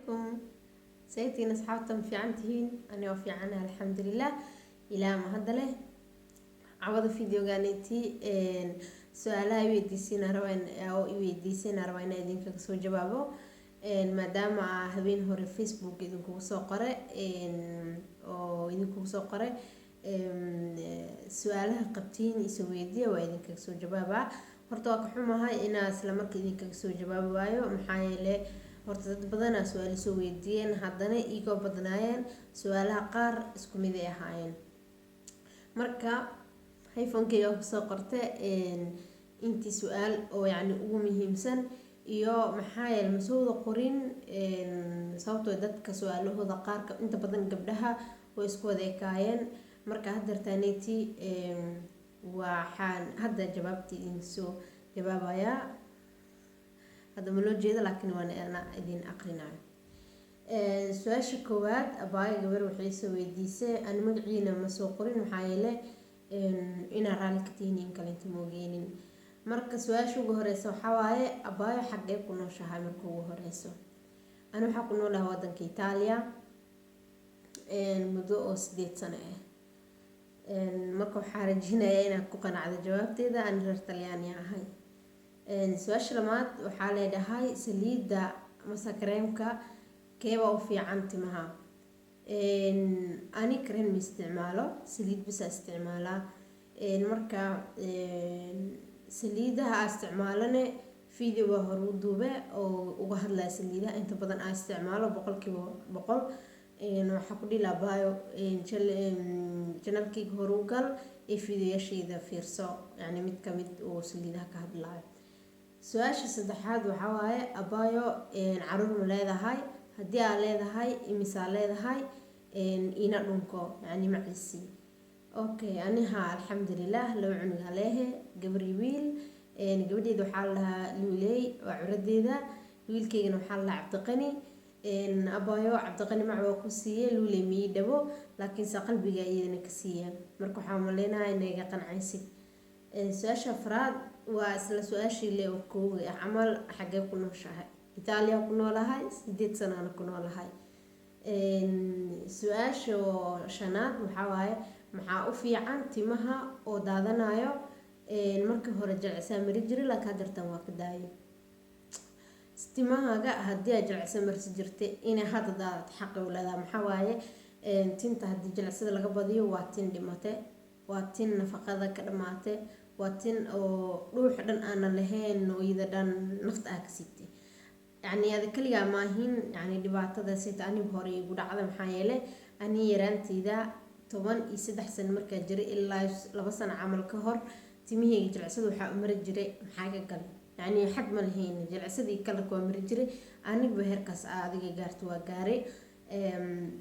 عليكم. سيدين أصحابتم في عنتهين أنا وفي عنها الحمد لله. إلى ما هذا له عوض فيديو قانتي سؤالها يوديسين روين أو يوديسين روين إذن كسو جوابه ما دام هبين هور الفيسبوك إذن كسو قرأ أو إذن كسو قرأ سؤالها قبتين يسويدي وإذن كسو جوابه horta waa ka xumahay inaa isla markii idinka soo jawaabi waayo maxaa yeelay horta dad badan aa su'aalo soo weydiiyeen haddana iigoo badnaayeen su'aalaha qaar isku mid ay ahaayeen marka iPhone-kayga ku soo qortay intii su'aal oo yacni ugu muhiimsan iyo maxaa yeelay mas'uuda qorin sababtoo dadka su'aalahooda qaar inta badan gabdhaha way isku wada ekaayeen marka haddartaaneti waxaan hadda jawaabtii idin soo jawaabayaa hadda ma loo jeedo laakiin waan ana idin aqrinayo su'aasha koowaad abaayo gabar waxay soo weydiisay aan magaciina ma soo qorin maxaa yeelay inaan raali ka tihiin kale inta moogeenin marka su'aasha ugu horeysa waxaa waaye abaayo xagee ku nooshahay marka ugu horeyso ana waxaa ku noolahay waddanka Italiya muddo oo 8 sano ah marka waxaan rajeynayaa inaad ku qanacdo jawaabteeda aan reer Talyaani ahay su'aasha labaad waxaa leedahay saliidda masa kareemka keeba u fiican timaha ani kareem ma isticmaalo saliid bas isticmaalaa marka saliidaha isticmaalane video hore u duube oo uga hadlaya saliidaha inta badan aan isticmaalo 100% waxaa ku dhilaabayo channelkayga hore u gal ee fiidiyoyashayda fiirso yani mid ka mid oo saliidaha ka hadlayo su'aasha saddexaad waxaa waaye abaayo caruur ma leedahay haddii aad leedahay imisaa leedahay ina dhunko yani macisi okay aniha alxamdulilah laba cunuga leehe gabar iyo wiil gabadheeda waxaa la dhahaa luuley waa curadeeda wiilkaygana waxaa la dhahaa cabdiqani abaayo cabdiqani macwa ku siiyay luuley mii dhabo laakiin sa qalbiga iyadana ka siiyay marka waxaan maleynayaa inay iga qancaysid su'aasha afraad waa isla su'aashii le oo kooga camal xagee ku nooshahay Italiya ku noolahay 8 sano aan ku noolahay su'aasha shanaad waxaa waaye maxaa u fiican timaha oo daadanayo markii hore jilcisa mari jiray laakiin hadda waa ka daayay timahaaga haddii aad jilcisa marsi jirtay inay hadda daadad xaq u leedahay maxaa waaye tinta haddii jilcisada laga badiyo waa tin dhimatay waa tin nafaqada ka dhamaatay waa tin oo dhuux dhan aan lahayn oo iyada dhan nafta ka siitay yani aad kaliya maahin yani dhibaatada sida aniga hore igu dhacday maxaa yeelay ani yaraantayda 13 sano markaa jiray ilaa 2 sano camal ka hor timihayga jilcisada waxa u mari jiray maxaa ka gal yani xad ma lahayn jilcisadii kala ku mari jiray aniga heerkaas adiga gaarto waa gaaray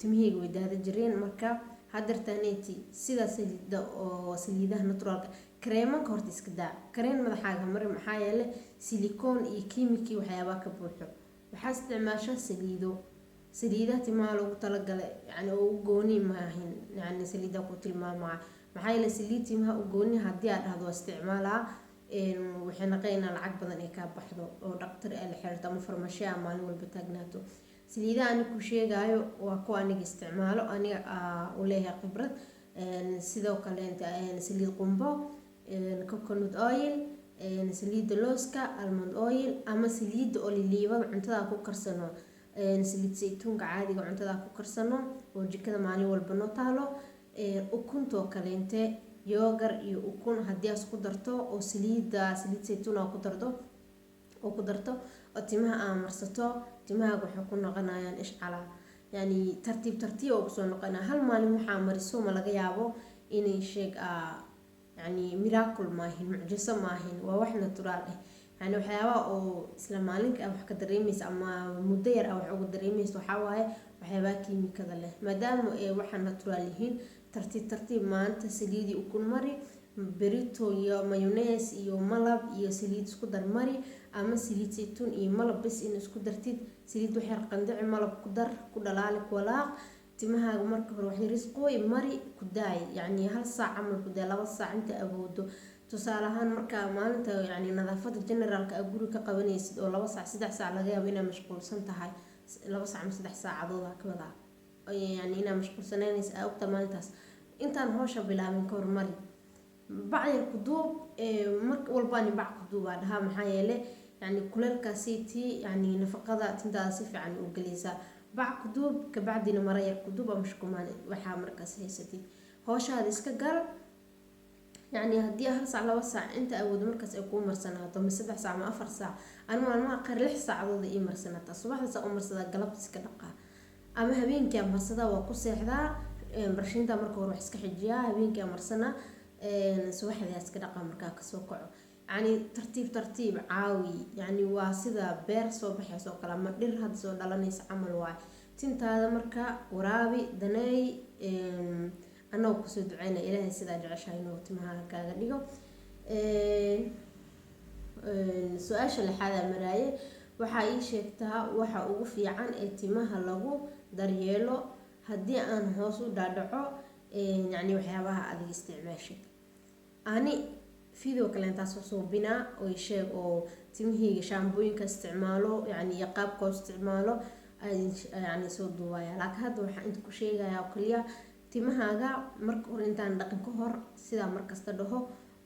timihayga way daada jireen marka haddartaaneti sida saliida oo saliidaha naturalka kareemanka horta iska daa kareen madaxaaga mar maxaa yeelay silicon iyo kiimiki waxyaabo ka buuxo waxaa isticmaashaa saliidaha timaha loogu talagalay yani oo gooni ma ahin yani saliida ku tilmaamaa maxaa yeelay saliid timaha u gooni haddii aad dhahdo isticmaalaa waxay naqaynaa lacag badan ay ka baxdo oo dhaqtar ay xirto ama farmashiya maalin walba taagnaato saliidaha ani ku sheegayo waa kuwa aniga isticmaalo aniga u leeyahay khibrad sidoo kale saliid qumbo coconut oil saliida looska almond oil ama saliida oliiva cuntada ku karsano saliid saytuunka caadiga cuntada ku karsano oo jikada maalin walba noo taalo ukunto kaleente yogurt iyo ukun haddii aad ku darto oo saliid saytuun ku darto oo timaha aan marsato timaha waxay ku noqonayaan ishcala yani tartiib oo soo noqonaa hal maalin waxa mariso ma laga yaabo inay sheeg yani miracle maahin mucjiso maahin waa wax natural ah yani waxyaaba oo isla maalinka wax ka dareemaysa ama muddo yar wax ugu dareemayso waxa waaye waxyaaba kiimikada leh maadaama ay waxa natural yihiin tartiib maanta saliidi ukun mari berito iyo mayonnaise iyo malab iyo saliid isku dar mari ama saliid saytuun iyo malab bas in isku dartid saliid wax yar qandaci malab ku dar ku dhalaali ku walaaq timahaaga marka hore wax yar isqooy mari ku daay yani hal saac amal ku daay 2 saac inta awoodo tusaale ahaan marka maalinta yani nadaafada generalka guriga ka qabanaysid oo 2 saac 3 saac laga yaabo inaad mashquulsan tahay 2 saac ama 3 saacadood ka wada yani inaa mashquulsanaynaysa ogta maalintaas intaan hawsha bilaabin ka hormari bacayar ku duub marka walbaan bac ku duubaa dhahaa maxaa yeelay yani kuleelkaasi tii yani nafaqada tintaada si fiican u gelaysaa bac ku duub ka bacdina mara yar ku duub ama shkumaan waxaa markaas haysatid hawshaada iska gal يعني هدي 1 ساعة 2 ساعة أنت أود مركز أكون مرسنات ومن 7 ساعة ما 4 ساعة أنا ما أقر 6 ساعة ضد إيه مرسنات الصباح ساعة مرسنات قلبت سكنقة أما هبين كام مرسنات وقصة حدا برشين دا مركو روح سك حجيا هبين كام مرسنة سواح ذي سكنقة مركاك سوقع يعني ترتيب عاوي يعني واسدا بير صبح يسوق لما دير هاد سو دلانيس عمل واي تنت هذا مركا ورابي دناي أنا وقصد عنا إلهي سيدا جعشاين وتمها كاغا ديغو سؤال لحالة مراية waxa ii sheegtaa waxa ugu fiican ee timaha lagu daryeelo hadii aan hoos u dhaadhaco yani waxyaabaha aad isticmaashid ani video kale intaas soo bina oo sheeg oo timahayga shaambooyinka isticmaalo yani qaabka isticmaalo yani soo duwaya laakiin hadda waxa inta ku sheegayaa kaliya timahaaga marka hore intaan dhaqin ka hor sida markasta dhaho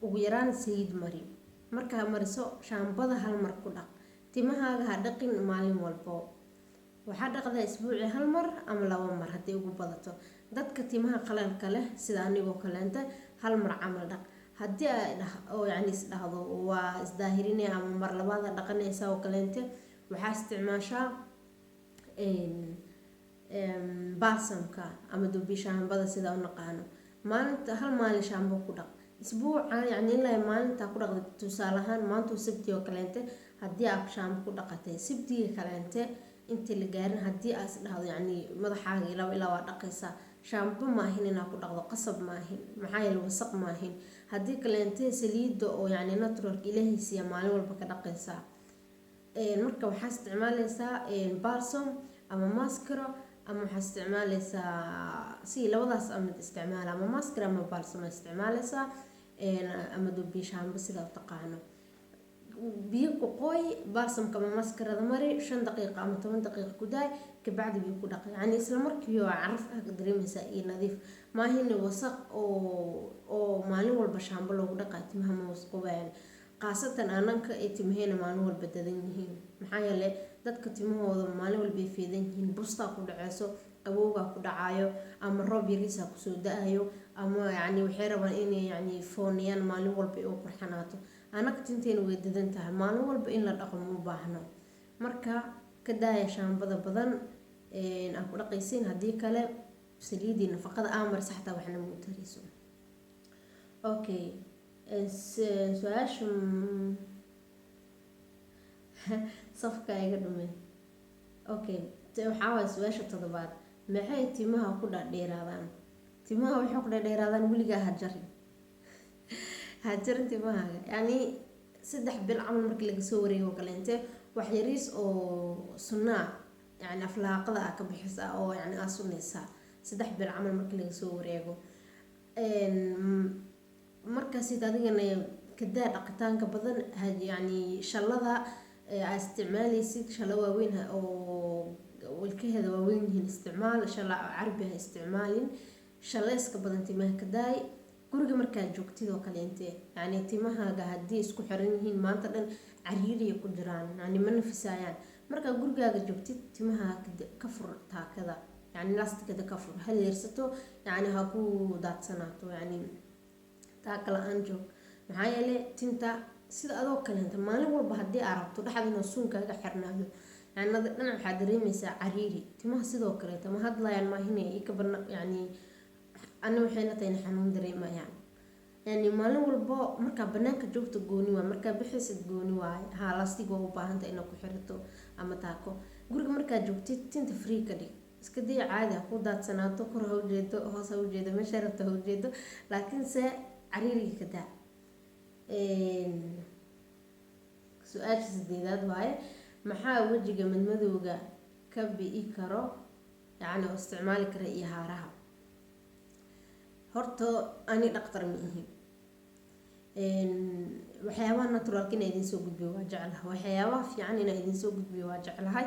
ugu yaraan saliid mari marka mariso shaambada hal mar ku dhaq timahaaga ha dhaqin maalin walbo waxa dhaqda isbuuci hal mar ama 2 mar hadii ugu badato dadka timaha qalalka leh sida anigoo kaleenta hal mar amal dhaq hadii ay oo yani isdhaahdo waa isdaahirinay ama mar labaad dhaqanaysa oo kaleenta waxa isticmaashaa balsamka ama dubi shaambada sida u naqaano maalinta hal maalin shaambo ku dhaq isbuuca yani ilaa maalinta ku dhaqdo tusaalahan maanta sabti oo kaleente hadii aad shaambo ku dhaqatay sabtiga kaleente inta la gaarin hadii aad isdhaahdo yani madaxaaga ilaa waa dhaqaysa shaambo ma ahin inaad ku dhaqdo qasab ma ahin maxaa yeelay wasaq ma ahin hadii kaleente saliida oo yani natural ilaahiisa maalin walba ka dhaqaysa marka waxa isticmaalaysaa balsam ama mascara ama waxa isticmaalaysaa si labadaas ama isticmaal ama mascara ama balsam isticmaalaysaa ama dubi shaambo sida taqaano biyo ku qoy balsamka ama mascarada mari 5 daqiiqo ama 10 daqiiqo ku daay ka bacdi biyo ku dhaq yani isla markii oo caraf ah dareemaysa iyo nadiif ma ahin wasaq oo maalin walba shaambo loogu dhaqaa timaha ma wasqoobaan qaasatan ananka ee timahayna maalin walba dadan yihiin maxaa yeelay dadka timahooda maalin walba ay feedan yihiin busta ku dhacayso qabowga ku dhacayo ama roob yariisa ku soo daayo ama yani waxay rabaan inay yani fooniyaan maalin walba ay u qurxanaato anaka tinteena way dadan tahay maalin walba in la dhaqo ma baahno marka ka daaya shaambada badan aan ku dhaqaysiin hadii kale saliidii nafaqada amar saxta waxna ma tariiso okay su'aashu safka iga dhumay okay waxa waa su'aasha toddobaad maxay timaha ku dhaadheeraadaan timaha waxay ku dhaadheeraadaan wiliga hajar timaha yani 3 bil amal markii laga soo wareego kaleente wax yariis oo sunnah yani aflaaqada ka bixisa oo yani asunaysa 3 bil amal markii laga soo wareego markaas adigana kadaa dhaqitaanka badan yani shalada isticmaalaysid shala waaweyn oo walkeeda waaweyn yihiin isticmaal shala carbi isticmaalin shalayska badan timaha kaday guriga markaa joogtid oo kaleente yani timahaaga hadii isku xiran yihiin maanta dhan cariiriye ku jiraan yani ma nafisayaan marka gurigaaga joogtid timaha ka fur taakada yani lastikada ka fur hal yeersato yani ha ku daadsanaato yani taakala aan joog maxaa yeelay tinta sida adoo kaleenta maalin walba hadii aad rabto dhaxdina suunkaaga xirnaado yani dhinac waxa dareemaysaa cariiri timaha sidoo kale ma hadlayaan ma hinay ka barna yani أنا وحين تاني حنون دريم يعني مالو والبا مركا بناك جوفت جوني ومركا بحس جوني واي هالاستي جو باهنت إنه كحرتو أما تاكو جورج مركا جوفتي تنت فري كدي اسكدي عادة خدات سناتو كره وجيدو هوس وجيدو مش عرفته وجيدو لكن عريري كده سؤال جديد واي محا وجهك من مذوقة كبي إيكارو يعني استعمالك رأيها رها horto ani dhaqtar ma ihi waxyaabaha natural kina idin soo gudbiyo waa jecelahay waxyaabaha fiican ina idin soo gudbiyo waa jecelahay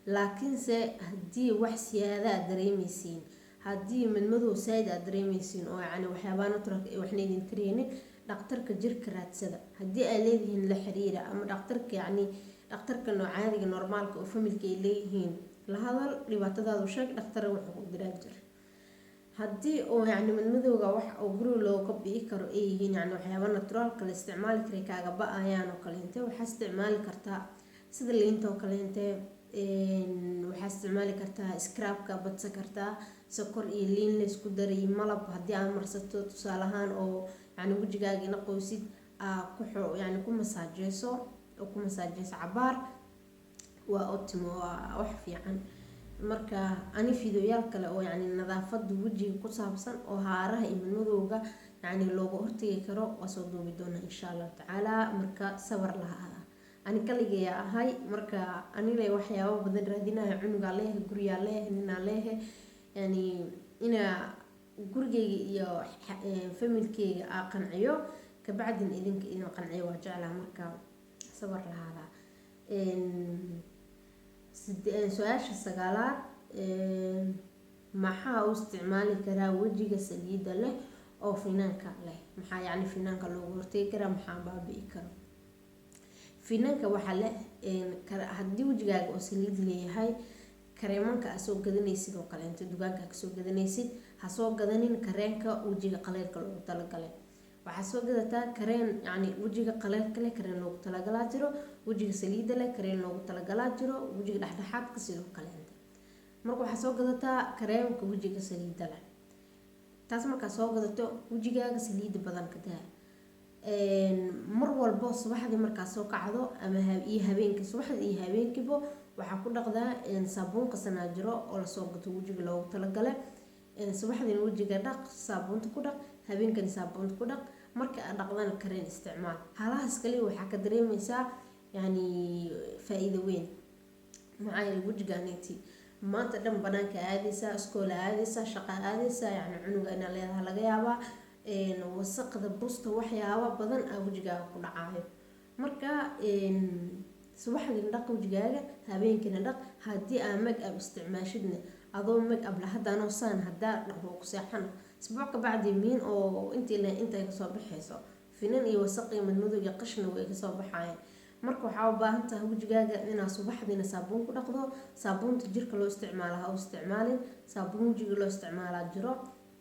laakiinse haddii wax siyaada aad dareemaysiin, haddii madmadow saaid aad dareemaysiin oo yacni waxyaabaa naturalka ay waxna idin tareynin, dhaqtarka jirka raadsada. haddii ay leedihiin la xiriira ama dhaqtarka yacni dhaqtarka caadiga normaalka oo familka ay leeyihiin la hadal, dhibaatadaadu sheeg, dhaqtar wuxuu ku diraa jir. haddii oo yacni madmadowga wax oo guriga looga bi'i karo ay yihiin yacni waxyaaba naturaalka la isticmaali karay kaaga ba-ayaan oo kaleente, waxaa isticmaali kartaa sida liinta oo kaleente, waxaa isticmaali kartaa scrabka badsa kartaa, sokor iyo liin la isku daray, malab haddii aad marsato tusaale ahaan oo yacni wejigaaga ina qoysid yacni ku masaajeyso oo ku masaajeyso cabaar, waa optimo, waa wax fiican. marka ani fiidiyoyaal kale oo yacni nadaafada wejiga ku saabsan oo haaraha iyo madmadowga yacni looga hortagi karo waa soo duubi doona insha Allah tacaala. marka sabar lahaada, ani kaligaya ahay, marka anile waxyaabo badan raadinayo, cunuga leeyahay, guriga leeyahay, nina leeyahay, yani ina gurigeyga iyo familkeyga aan qanciyo kabacdin idinka idin qanciyo waa jeclaa. marka sabar lahaada. su-aasha sagaalaad, maxaa u isticmaali karaa wejiga saliida leh oo finaanka leh? maxaa yacni finaanka looga hortagi karaa, maxaa baabi'i karo? finaanka waxaa leh haddii wejigaaga oo saliid leeyahay, kareemanka aad soo gadanaysid oo kaleento dukaanka aad kasoo gadanaysid, ha soo gadanin kareenka wejiga qaleelka loogu talagalay. waxaa soo gadataa kareen yacni wejiga qaleelka leh, kareen loogu talagalaa jiro, wejiga saliida leh kareen loogu talagalaa jiro, wejiga dhexdhexaadka sidoo kaleenta. marka waxaa soo gadataa kareemka wejiga saliida leh. taas markaa soo gadato wejigaaga saliida badan ka daa. mar walbo subaxdii markaa soo kacdo ama iyo habeenkii, subaxdii iyo habeenkiiba waxaa ku dhaqdaa saabuun qasanaa jiro oo lasoo gato wejiga loogu talagalay. subaxdii wejiga dhaq, saabuunta ku dhaq, habeenkii saabuunta ku dhaq, marka aad dhaqdana kareen isticmaal. halahaas kaliya waxaa ka dareemaysaa yani faa'iido weyn. maxaa yeelay wejigaaniti maanta dhan banaanka aadaysaa, iskoola aadaysaa, shaqo aadaysaa, yani cunuga inaa leedahay laga yaabaa, wasaqda busta waxyaaba badan aa wejigaaga ku dhacaayo. marka subaxdii dhaq wejigaaga, habeenkiina dhaq. haddii aa make-up isticmaashidna adoo make-up la haddaanoo saan haddaa dhaqdo ku seexan, isbuuc ka bacdi miin oo intay kasoo baxayso finan iyo wasaq iyo madmadow iyo qashna way kasoo baxayaan. marka waxaa u baahan tahay wejigaaga inaa subaxdiina saabuun ku dhaqdo. saabuunta jirka loo isticmaala ha u isticmaalin, saabuun wejiga loo isticmaalaa jiro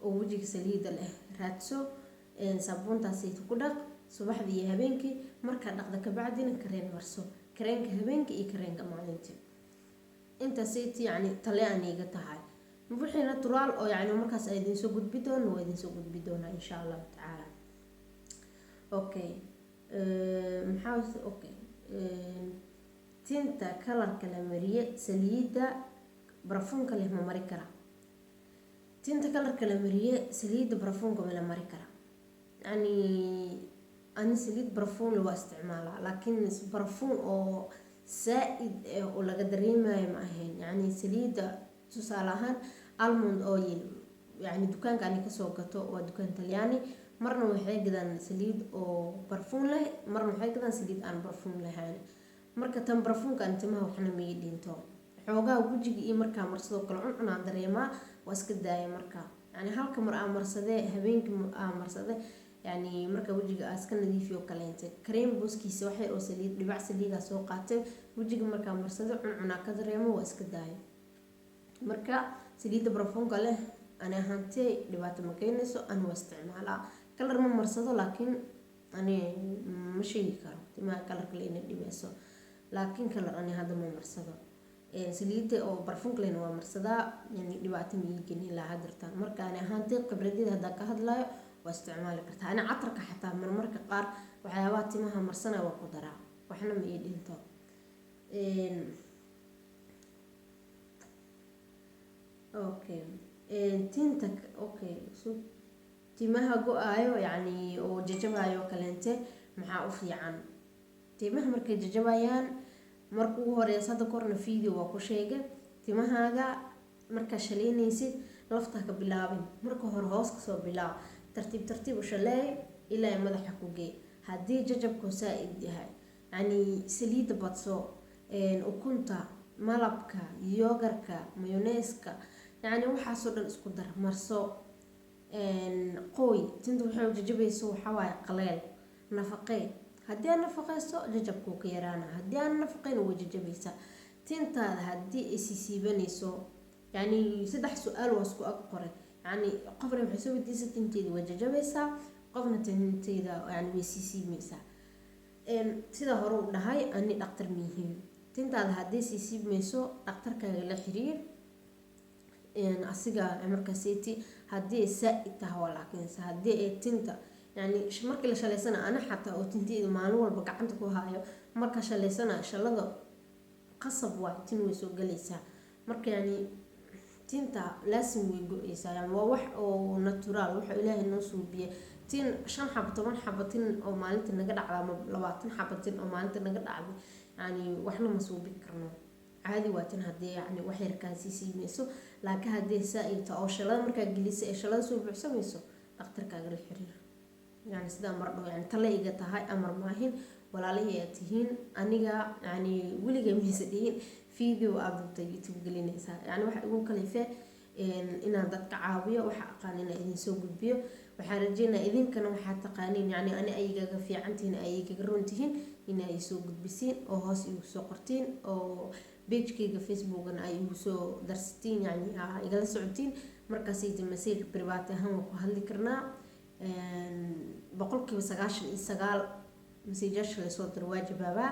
oo wejiga saliida leh raadso, saabuuntaasayta ku dhaq subaxdii iyo habeenkii. markaa dhaqda kabacdina kareen marso, kareenka habeenkii iyo kareenka maalintii. intaasayta yacni tale aan iiga tahay. wixii natural oo yacni markaas ay idin soo gudbi doono waa idin soo gudbi doonaa insha Allah tacaala. okay tinta kalarka la mariye saliida barafuunka leh ma mari karaa? tinta kalarka la mariye saliida barafuunka ma la mari karaa? yani ani saliid barafuun waa isticmaalaa, laakiin barafuun oo saaid oo laga dareemayo ma ahayn. yani saliida tusaale ahaan almond oil, yani dukaanka ani kasoo gato waa dukaan talyaani, marna waxay gadaan saliid oo barafuun leh, marna waxay gadaan saliid aan barafuun lahayn. marka tan barafuunka intimaha waxna ma ii dhinto, xoogaa wejiga iyo markaa marsadoo kale cuncunaa dareemaa, waa iska daaya. marka yani halka mar aan marsadee habeenkii aan marsadee yani marka wejiga aan iska nadiifiyo kaleente kareem booskiisa waxay oo saliid dhibac saliida soo qaatay wejiga markaa marsadee cuncunaa ka dareemo, waa iska daaya. marka saliida barafuunka leh ani ahaantee dhibaato ma keenayso, ani waa isticmaalaa. kalar ma marsado, laakiin ani ma sheegi karo timaha kalarka le inay dhibayso, laakiin kalar ani hadda ma marsado. saliida oo barafuunka lehna waa marsadaa, yani dhibaato ma ii gelin ilaa hadirtaan. marka ani ahaantee khibradeyda haddaan ka hadlayo waa isticmaali kartaa. ani catarka xataa marmarka qaar waxyaabaha timaha marsana waa ku daraa, waxna ma ii dhinto. tinta timaha go-aayo yani oo jajabayo kaleente maxaa u fiican? timaha markay jajabayaan, marka ugu horeysa hadda korna video waa ku sheegay, timahaaga markaa shaleynaysid laftaa ka bilaabin, marka hore hoos kasoo bilaab, tartiib tartiib u shaleey ilaa madaxa ku gee. haddii jajabku saaid yahay yani saliida badso, ukunta malabka yoogarka mayoneeska yani waxaasoo dhan isku dar marso qoy tinta waxay jajabayso waxaa waaye qaleel nafaqee haddii aan nafaqeyso jajabkuu ka yaraana haddii aan nafaqeyn way jajabaysaa tintaada haddii ay siisiibanayso yani 3 su-aal waa isku ag qoray yani qofna waxay soo weydiisay tinteeda way jajabaysaa qofna tinteeda yani way siisiimaysaa sida hore u dhahay ani dhaqtar miyihiin tintaada haddii siisiimayso dhaqtarkaaga la xiriir asiga markaasiti haddii saa-id tahay waa laakiinse haddii ay tinta yani markii la shaleysana ana xataa oo tinteeda maalin walba gacanta ku haayo marka shaleysana shalada qasab waa tin way soo galaysaa marka yani tinta laasim way go-aysaa yani waa wax oo natural waxa ilaahay noo suubiye tin 5 xabo 10 xabo tin oo maalinta naga dhacda ama 20 xabo tin oo maalinta naga dhacda yani waxna ma suubin karno caadi waa tin haddii yani wax yar kaa siisiimayso laakiin haddii saa-id tahay oo shalada markaa gelisay ee shalada soo buuxsamayso dhaqtarkaaga la xiriir يعني سيدا مردو يعني تلاقي تهاي أمر ماهين ولا ليه تهين أنيجا يعني ولي ميسدين فيديو أبدو يوتيوب قلنا سا يعني واحد يقول كلفة إن هذا كعابية وحق قانين إذن سوق بيو وحرجينا إذن كانوا حتى قانين يعني أنا أي جا في عندهن أي جرونتهن إن يسوق بسين أو هاس يسوقرتين أو بيج كي فيسبوك أنا أي يسوق درستين يعني يجلس سعودين مركزية المسير بريباتهم وهاللي كرنا boqolkiiba 99 message la soo dir waa jawaaba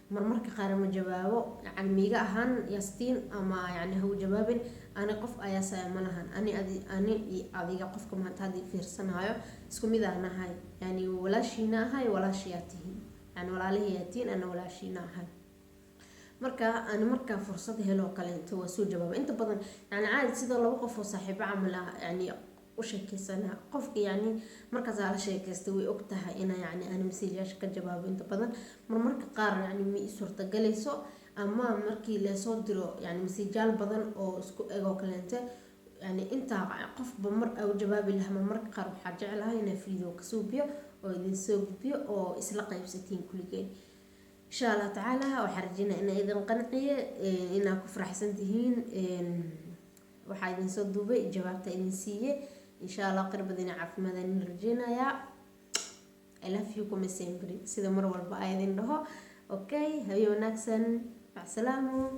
marmarka qaar ma jawaabo yani miiga ahaan yastiin ama yani haw jawaabin ani qof ayaa saamanahan ani adiga qofka ma hadii fiirsanayo isku mid ah nahay yani walaashina ahay walaashiyatihin yani walaalihiyaatiin ana walaashina ahay marka ani marka fursad helo kale inta waa soo jawaab inta badan yani caadi sida laba qof oo saaxiibo camal ah yani وشكيسنا قفك يعني مركز على شيء كاستوي وقتها أنا يعني أنا مسيجاش كجواب أنت بدن مرك قار يعني مي صورة جلسة أما مركي لا صدره يعني مسيجال بدن أو سكو أو كلانته يعني أنت قف بمر أو جواب لها مرك قار حاجة على هنا فيديو كسوبيا أو إذا سوبيا أو إسلاقي بستين كل جاي إن شاء الله تعالى وحرجينا إن إذا قنعية إن كفر حسنتهين وحايدين صدوبي جوابته إنسية إن شاء الله قرب دينا عف ماذا نرجينا يا I love you كم سيمبري سيدا مرة والبقايا دين له أوكي هيو ناكسن مع السلامة